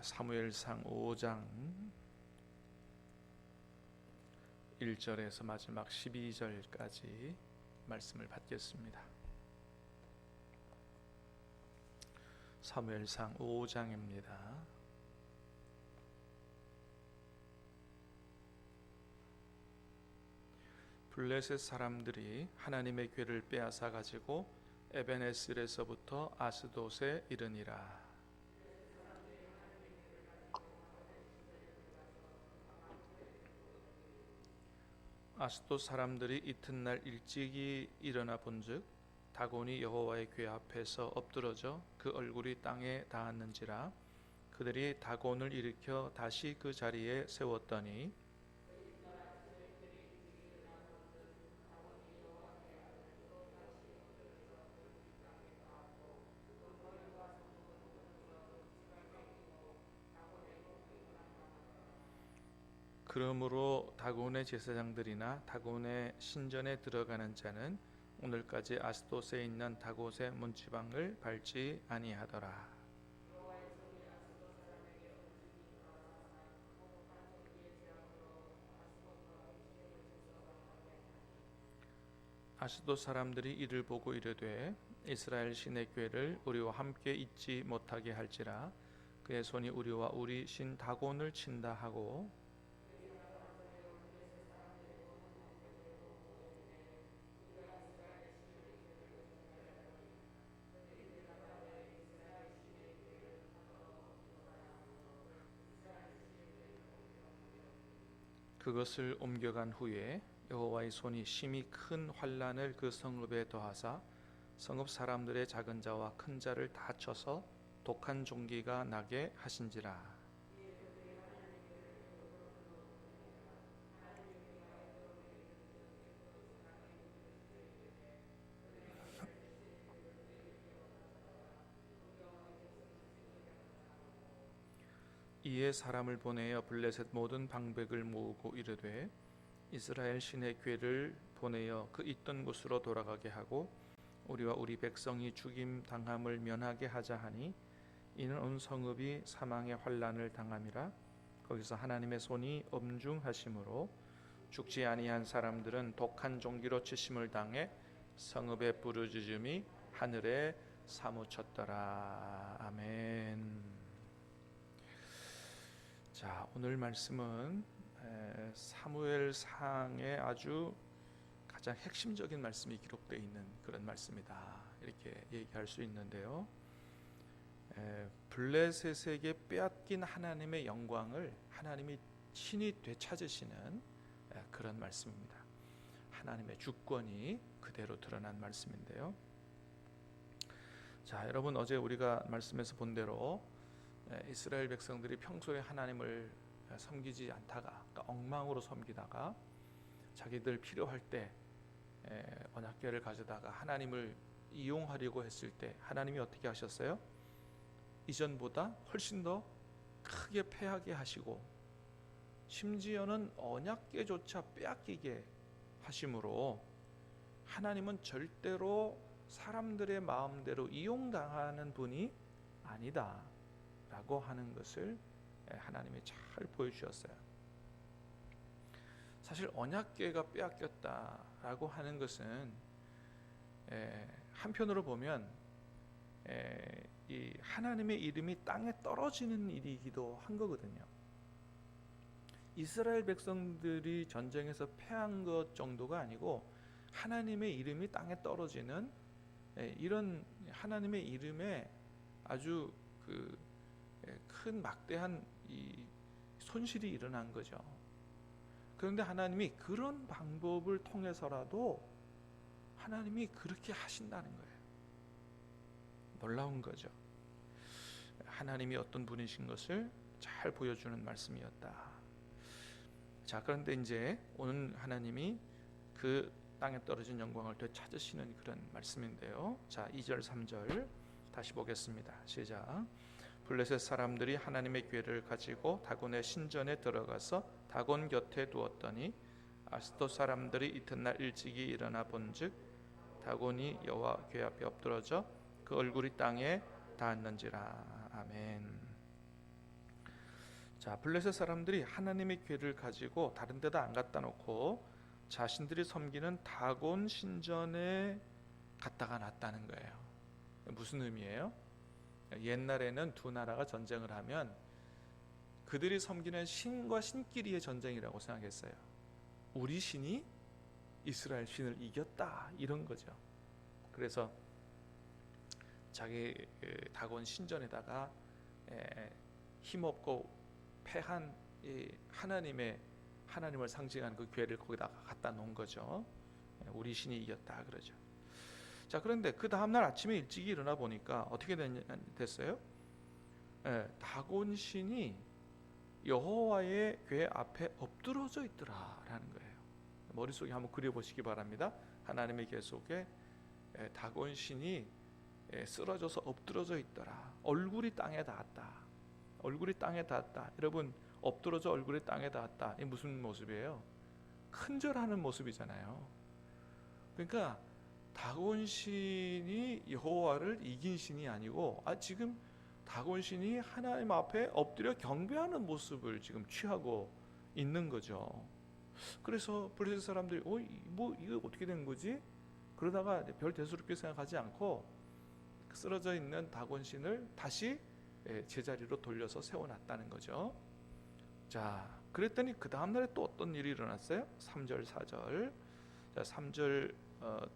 사무엘상 5장 1절에서 마지막 12절까지 말씀을 받겠습니다. 사무엘상 5장입니다. 블레셋 사람들이 하나님의 궤를 빼앗아 가지고 에벤에셀에서부터 아스돗에 이르니라. 아스돗 사람들이 이튿날 일찍이 일어나 본즉 다곤이 여호와의 궤 앞에서 엎드러져 그 얼굴이 땅에 닿았는지라. 그들이 다곤을 일으켜 다시 그 자리에 세웠더니 그러므로 다곤의 제사장들이나 다곤의 신전에 들어가는 자는 오늘까지 아스돗에 있는 다곤의 문지방을 밟지 아니하더라. 아스돗 사람들이 이를 보고 이르되 이스라엘 신의 궤를 우리와 함께 있지 못하게 할지라. 그의 손이 우리와 우리 신 다곤을 친다 하고 그것을 옮겨간 후에 여호와의 손이 심히 큰 환난을 그 성읍에 더하사 성읍 사람들의 작은 자와 큰 자를 다 쳐서 독한 종기가 나게 하신지라. 이에 사람을 보내어 블레셋 모든 방백을 모으고 이르되 이스라엘 신의 궤를 보내어 그 있던 곳으로 돌아가게 하고 우리와 우리 백성이 죽임 당함을 면하게 하자 하니 이는 온 성읍이 사망의 환난을 당함이라. 거기서 하나님의 손이 엄중하심으로 죽지 아니한 사람들은 독한 종기로 치심을 당해 성읍의 부르짖음이 하늘에 사무쳤더라. 아멘. 자, 오늘 말씀은 사무엘상의 아주 가장 핵심적인 말씀이 기록되어 있는 그런 말씀이다, 이렇게 얘기할 수 있는데요. 블레셋에게 빼앗긴 하나님의 영광을 하나님이 친히 되찾으시는 그런 말씀입니다. 하나님의 주권이 그대로 드러난 말씀인데요. 자, 여러분, 어제 우리가 말씀에서 본 대로 이스라엘 백성들이 평소에 하나님을 섬기지 않다가, 그러니까 엉망으로 섬기다가 자기들 필요할 때 언약궤를 가져다가 하나님을 이용하려고 했을 때 하나님이 어떻게 하셨어요? 이전보다 훨씬 더 크게 패하게 하시고 심지어는 언약궤조차 빼앗기게 하심으로 하나님은 절대로 사람들의 마음대로 이용당하는 분이 아니다 라고 하는 것을 하나님이 잘 보여주셨어요. 사실 언약궤가 빼앗겼다라고 하는 것은 한편으로 보면 이 하나님의 이름이 땅에 떨어지는 일이기도 한 거거든요. 이스라엘 백성들이 전쟁에서 패한 것 정도가 아니고 하나님의 이름이 땅에 떨어지는 이런 하나님의 이름에 아주 큰 막대한 이 손실이 일어난 거죠. 그런데 하나님이 그런 방법을 통해서라도 하나님이 그렇게 하신다는 거예요. 놀라운 거죠. 하나님이 어떤 분이신 것을 잘 보여주는 말씀이었다. 자, 그런데 이제 오늘 하나님이 그 땅에 떨어진 영광을 되찾으시는 그런 말씀인데요. 자, 2절 3절 다시 보겠습니다. 시작. 블레셋 사람들이 하나님의 궤를 가지고 다곤의 신전에 들어가서 다곤 곁에 두었더니 아스돗 사람들이 이튿날 일찍이 일어나 본즉 다곤이 여호와 궤 앞에 엎드러져 그 얼굴이 땅에 닿았는지라. 아멘. 자, 블레셋 사람들이 하나님의 괴를 가지고 다른 데다 안 갖다 놓고 자신들이 섬기는 다곤 신전에 갖다가 놨다는 거예요. 무슨 의미예요? 옛날에는 두 나라가 전쟁을 하면 그들이 섬기는 신과 신끼리의 전쟁이라고 생각했어요. 우리 신이 이스라엘 신을 이겼다, 이런 거죠. 그래서 자기 다곤 신전에다가 힘없고 패한 하나님을 상징하는 그 괴를 거기다가 갖다 놓은 거죠. 우리 신이 이겼다 그러죠. 자, 그런데 그 다음날 아침에 일찍 일어나 보니까 어떻게 됐어요? 다곤 신이 여호와의 괴 앞에 엎드러져 있더라라는 거예요. 머릿속에 한번 그려보시기 바랍니다. 하나님의 괴 속에 다곤 신이 쓰러져서 엎드러져 있더라. 얼굴이 땅에 닿았다. 얼굴이 땅에 닿았다. 여러분, 엎드러져 얼굴이 땅에 닿았다. 이 무슨 모습이에요? 큰절하는 모습이잖아요. 그러니까 다곤 신이 여호와를 이긴 신이 아니고 지금 다곤 신이 하나님 앞에 엎드려 경배하는 모습을 지금 취하고 있는 거죠. 그래서 블레셋 사람들이 뭐 이거 어떻게 된 거지? 그러다가 별 대수롭게 생각하지 않고 쓰러져 있는 다곤 신을 다시 제자리로 돌려서 세워놨다는 거죠. 자, 그랬더니 그 다음날에 또 어떤 일이 일어났어요? 3절 4절. 자, 3절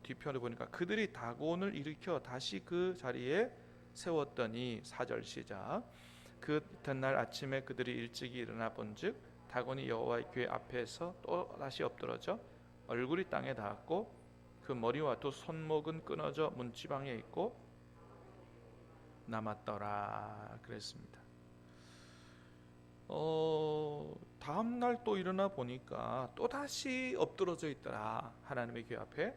뒤편에 보니까 그들이 다곤을 일으켜 다시 그 자리에 세웠더니 4절 시작. 그 이튿날 아침에 그들이 일찍이 일어나 본즉 다곤이 여호와의 궤 앞에서 또 다시 엎드러져 얼굴이 땅에 닿았고 그 머리와 두 손목은 끊어져 문지방에 있고 남았더라 그랬습니다. 다음 날 또 일어나 보니까 또 다시 엎드러져 있더라. 하나님의 궤 앞에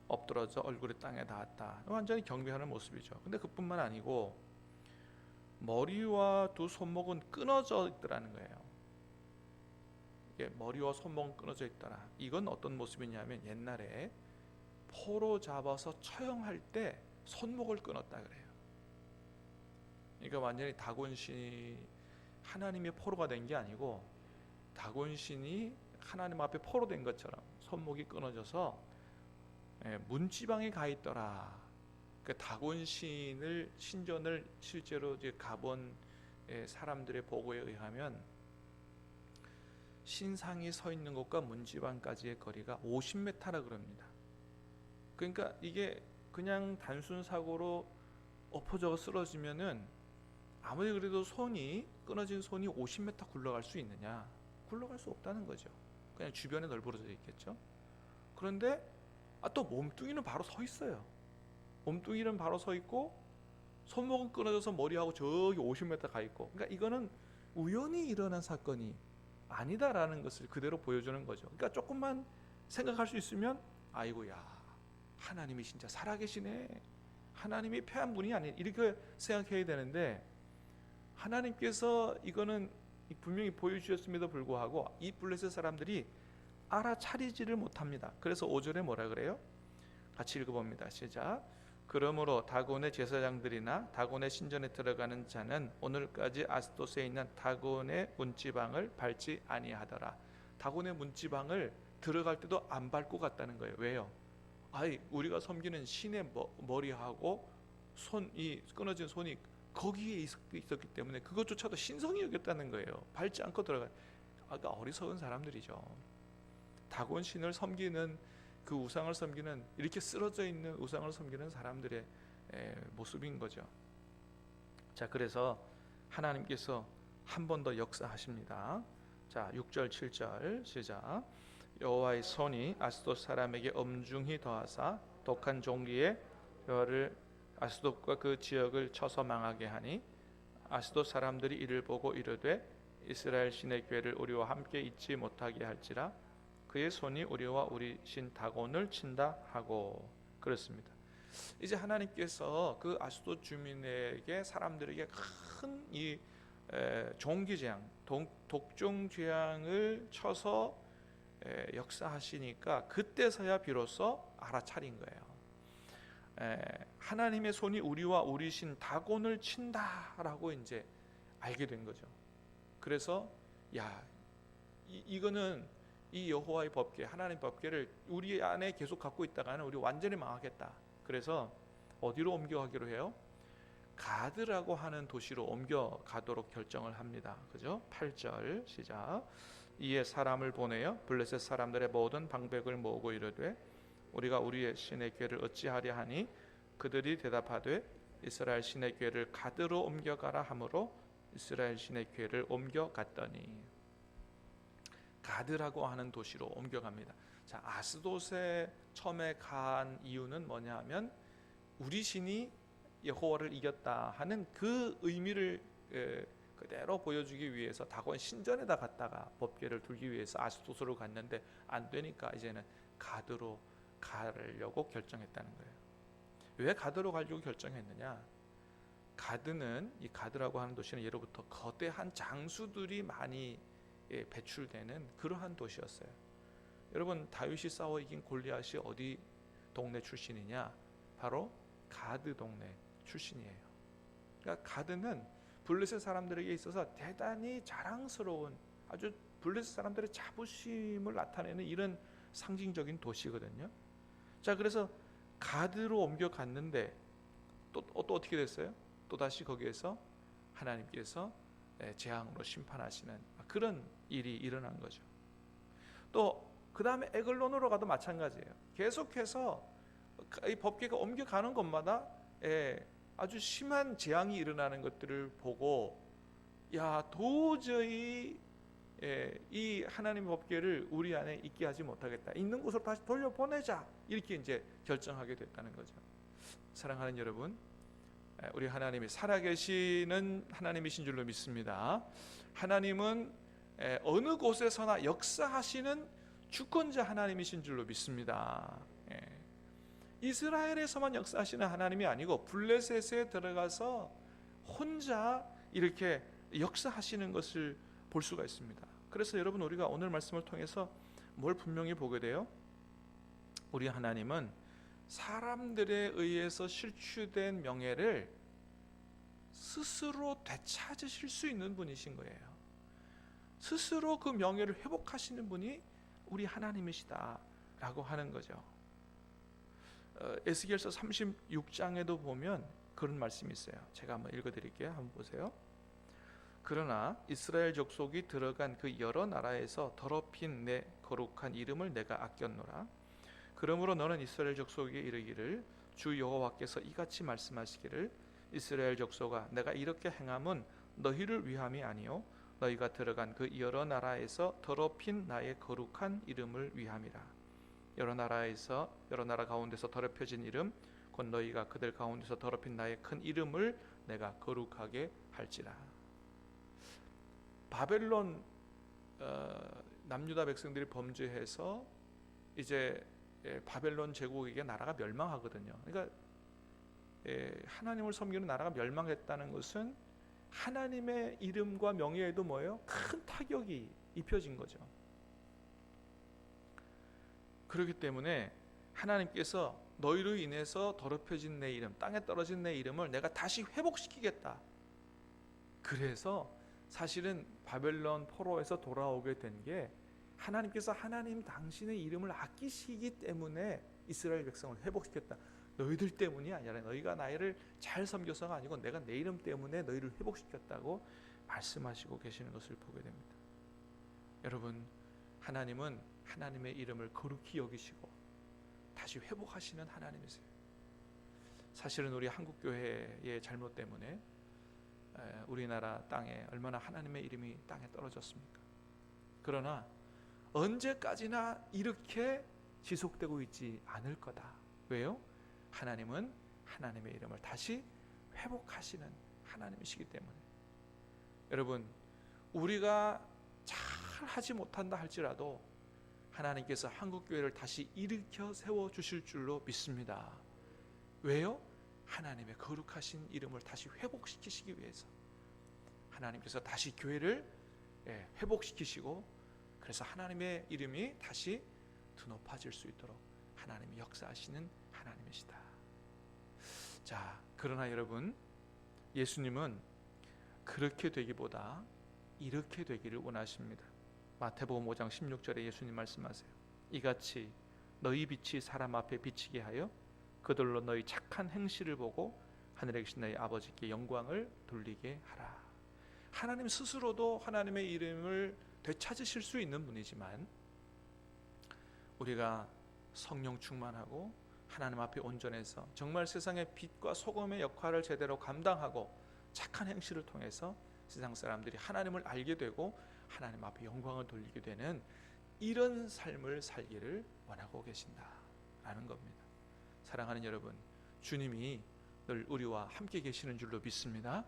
엎드러져 얼굴이 땅에 닿았다. 완전히 경배하는 모습이죠. 근데 그뿐만 아니고 머리와 두 손목은 끊어져 있더라는 거예요. 이게 머리와 손목은 끊어져 있더라. 이건 어떤 모습이냐면 옛날에 포로 잡아서 처형할 때 손목을 끊었다 그래요. 그러니까 완전히 다곤신이 하나님의 포로가 된 게 아니고 다곤신이 하나님 앞에 포로 된 것처럼 손목이 끊어져서 문지방에 가 있더라. 그 다곤신을 신전을 실제로 이제 가본 사람들의 보고에 의하면 신상이 서 있는 곳과 문지방까지의 거리가 50m라 그럽니다. 그러니까 이게 그냥 단순 사고로 엎어져 쓰러지면은 아무리 그래도 끊어진 손이 50m 굴러갈 수 있느냐? 굴러갈 수 없다는 거죠. 그냥 주변에 널브러져 있겠죠. 그런데 또 몸뚱이는 바로 서 있어요. 몸뚱이는 바로 서 있고 손목은 끊어져서 머리하고 저기 50m 가 있고. 그러니까 이거는 우연히 일어난 사건이 아니다라는 것을 그대로 보여주는 거죠. 그러니까 조금만 생각할 수 있으면 아이고야, 하나님이 진짜 살아계시네. 하나님이 패한 분이 아니, 이렇게 생각해야 되는데 하나님께서 이거는 분명히 보여주셨음에도 불구하고 이 블레셋 사람들이 알아차리지를 못합니다. 그래서 5절에 뭐라 그래요? 같이 읽어봅니다. 시작. 그러므로 다곤의 제사장들이나 다곤의 신전에 들어가는 자는 오늘까지 아스돗에 있는 다곤의 문지방을 밟지 아니하더라. 다곤의 문지방을 들어갈 때도 안 밟고 갔다는 거예요. 왜요? 우리가 섬기는 신의 머리하고 이 끊어진 손이 거기에 있었기 때문에 그것조차도 신성히 여겼다는 거예요. 밟지 않고 들어가. 어리석은 사람들이죠. 다곤 신을 섬기는 그 우상을 섬기는, 이렇게 쓰러져 있는 우상을 섬기는 사람들의 모습인 거죠. 자, 그래서 하나님께서 한 번 더 역사하십니다. 자, 6절 7절 시작. 여호와의 손이 아스돗 사람에게 엄중히 더하사 독한 종기에 여호와를 아스돗과 그 지역을 쳐서 망하게 하니 아스돗 사람들이 이를 보고 이르되 이스라엘 신의 궤를 우리와 함께 있지 못하게 할지라 그의 손이 우리와 우리 신 다곤을 친다 하고 그렇습니다. 이제 하나님께서 그 아스돗 주민에게 사람들에게 큰 이 종기재앙, 독종재앙을 쳐서 역사하시니까 그때서야 비로소 알아차린 거예요. 하나님의 손이 우리와 우리 신 다곤을 친다라고 이제 알게 된 거죠. 그래서 이거는 이 여호와의 법궤, 하나님의 법궤를 우리 안에 계속 갖고 있다가는 우리 완전히 망하겠다. 그래서 어디로 옮겨가기로 해요? 가드라고 하는 도시로 옮겨가도록 결정을 합니다. 그죠? 8절 시작. 이에 사람을 보내어 블레셋 사람들의 모든 방백을 모으고 이르되 우리가 우리의 신의 궤를 어찌하려 하니 그들이 대답하되 이스라엘 신의 궤를 가드로 옮겨가라 하므로 이스라엘 신의 궤를 옮겨갔더니, 가드라고 하는 도시로 옮겨갑니다. 자, 아스돗에 처음에 간 이유는 뭐냐 하면 우리 신이 여호와를 이겼다 하는 그 의미를 그대로 보여주기 위해서 다곤 신전에다 갔다가 법궤를 두기 위해서 아스돗으로 갔는데 안 되니까 이제는 가드로 가려고 결정했다는 거예요. 왜 가드로 가려고 결정했느냐? 가드는, 이 가드라고 하는 도시는 예로부터 거대한 장수들이 많이 배출되는 그러한 도시였어요. 여러분, 다윗이 싸워 이긴 골리앗이 어디 동네 출신이냐? 바로 가드 동네 출신이에요. 그러니까 가드는 블레셋 사람들에게 있어서 대단히 자랑스러운, 아주 블레셋 사람들의 자부심을 나타내는 이런 상징적인 도시거든요. 자, 그래서 가드로 옮겨갔는데 또 어떻게 됐어요? 또 다시 거기에서 하나님께서 재앙으로 심판하시는 그런 일이 일어난 거죠. 또 그 다음에 에글론으로 가도 마찬가지예요. 계속해서 이 법궤가 옮겨가는 곳마다 아주 심한 재앙이 일어나는 것들을 보고, 도저히 이 하나님의 법궤를 우리 안에 있게 하지 못하겠다, 있는 곳으로 다시 돌려보내자, 이렇게 이제 결정하게 됐다는 거죠. 사랑하는 여러분, 우리 하나님이 살아계시는 하나님이신 줄로 믿습니다. 하나님은 어느 곳에서나 역사하시는 주권자 하나님이신 줄로 믿습니다. 이스라엘에서만 역사하시는 하나님이 아니고 블레셋에 들어가서 혼자 이렇게 역사하시는 것을 볼 수가 있습니다. 그래서 여러분, 우리가 오늘 말씀을 통해서 뭘 분명히 보게 돼요? 우리 하나님은 사람들에 의해서 실추된 명예를 스스로 되찾으실 수 있는 분이신 거예요. 스스로 그 명예를 회복하시는 분이 우리 하나님이시다라고 하는 거죠. 에스겔서 36장에도 보면 그런 말씀이 있어요. 제가 한번 읽어드릴게요. 한번 보세요. 그러나 이스라엘 족속이 들어간 그 여러 나라에서 더럽힌 내 거룩한 이름을 내가 아꼈노라. 그러므로 너는 이스라엘 족속에게 이르기를 주 여호와께서 이같이 말씀하시기를 이스라엘 족속아, 내가 이렇게 행함은 너희를 위함이 아니요 너희가 들어간 그 여러 나라에서 더럽힌 나의 거룩한 이름을 위함이라. 여러 나라 가운데서 더럽혀진 이름 곧 너희가 그들 가운데서 더럽힌 나의 큰 이름을 내가 거룩하게 할지라. 바벨론 남유다 백성들이 범죄해서 이제 바벨론 제국에게 나라가 멸망하거든요. 그러니까 하나님을 섬기는 나라가 멸망했다는 것은 하나님의 이름과 명예에도 뭐예요? 큰 타격이 입혀진 거죠. 그렇기 때문에 하나님께서 너희로 인해서 더럽혀진 내 이름, 땅에 떨어진 내 이름을 내가 다시 회복시키겠다. 그래서 사실은 바벨론 포로에서 돌아오게 된 게 하나님께서 하나님 당신의 이름을 아끼시기 때문에 이스라엘 백성을 회복시켰다. 너희들 때문이 아니라 너희가 나를 잘 섬겨서가 아니고 내가 내 이름 때문에 너희를 회복시켰다고 말씀하시고 계시는 것을 보게 됩니다. 여러분, 하나님은 하나님의 이름을 거룩히 여기시고 다시 회복하시는 하나님이세요. 사실은 우리 한국교회의 잘못 때문에 우리나라 땅에 얼마나 하나님의 이름이 땅에 떨어졌습니까? 그러나 언제까지나 이렇게 지속되고 있지 않을 거다. 왜요? 하나님은 하나님의 이름을 다시 회복하시는 하나님이시기 때문에. 여러분, 우리가 잘 하지 못한다 할지라도 하나님께서 한국교회를 다시 일으켜 세워주실 줄로 믿습니다. 왜요? 하나님의 거룩하신 이름을 다시 회복시키시기 위해서. 하나님께서 다시 교회를 회복시키시고, 그래서 하나님의 이름이 다시 드높아질 수 있도록 하나님이 역사하시는 하나님이시다. 자, 그러나 여러분, 예수님은 그렇게 되기보다 이렇게 되기를 원하십니다. 마태복음 5장 16절에 예수님 말씀하세요. 이같이 너희 빛이 사람 앞에 비치게 하여 그들로 너희 착한 행실을 보고 하늘에 계신 너희 아버지께 영광을 돌리게 하라. 하나님 스스로도 하나님의 이름을 되찾으실 수 있는 분이지만 우리가 성령 충만하고 하나님 앞에 온전해서 정말 세상의 빛과 소금의 역할을 제대로 감당하고 착한 행실을 통해서 세상 사람들이 하나님을 알게 되고 하나님 앞에 영광을 돌리게 되는 이런 삶을 살기를 원하고 계신다라는 겁니다. 사랑하는 여러분, 주님이 늘 우리와 함께 계시는 줄로 믿습니다.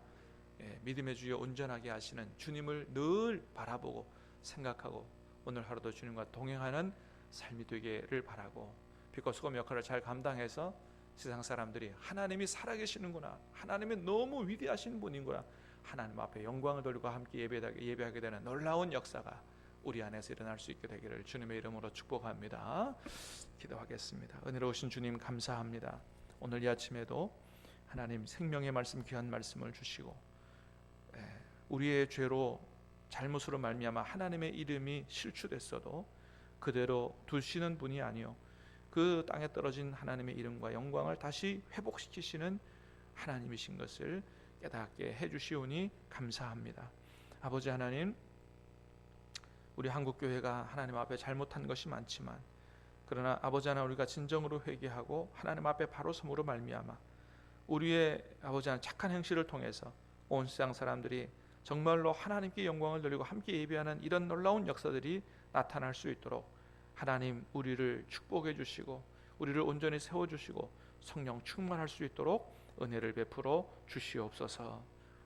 믿음의 주여 온전하게 하시는 주님을 늘 바라보고 생각하고 오늘 하루도 주님과 동행하는 삶이 되기를 바라고 빛과 소금 역할을 잘 감당해서 세상 사람들이 하나님이 살아계시는구나, 하나님이 너무 위대하신 분이구나, 하나님 앞에 영광을 돌리고 함께 예배하게 되는 놀라운 역사가 우리 안에서 일어날 수 있게 되기를 주님의 이름으로 축복합니다. 기도하겠습니다. 은혜로우신 주님 감사합니다. 오늘 이 아침에도 하나님 생명의 말씀, 귀한 말씀을 주시고 우리의 죄로 잘못으로 말미암아 하나님의 이름이 실추됐어도 그대로 두시는 분이 아니요 그 땅에 떨어진 하나님의 이름과 영광을 다시 회복시키시는 하나님이신 것을 깨닫게 해주시오니 감사합니다. 아버지 하나님, 우리 한국교회가 하나님 앞에 잘못한 것이 많지만 그러나 아버지 하나님, 우리가 진정으로 회개하고 하나님 앞에 바로 섬으로 말미암아 우리의 아버지 하나님 착한 행실을 통해서 온 세상 사람들이 정말로 하나님께 영광을 돌리고 함께 예배하는 이런 놀라운 역사들이 나타날 수 있도록 하나님 우리를 축복해 주시고 우리를 온전히 세워주시고 성령 충만할 수 있도록 은혜를 베풀어 주시옵소서.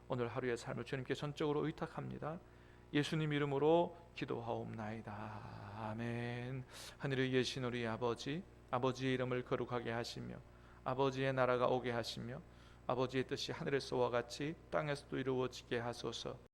오늘 하루의 삶을 주님께 전적으로 의탁합니다. 예수님 이름으로 기도하옵나이다. 아멘. 하늘에 계신 우리 아버지, 아버지의 이름을 거룩하게 하시며 아버지의 나라가 오게 하시며 아버지의 뜻이 하늘에서와 같이 땅에서도 이루어지게 하소서.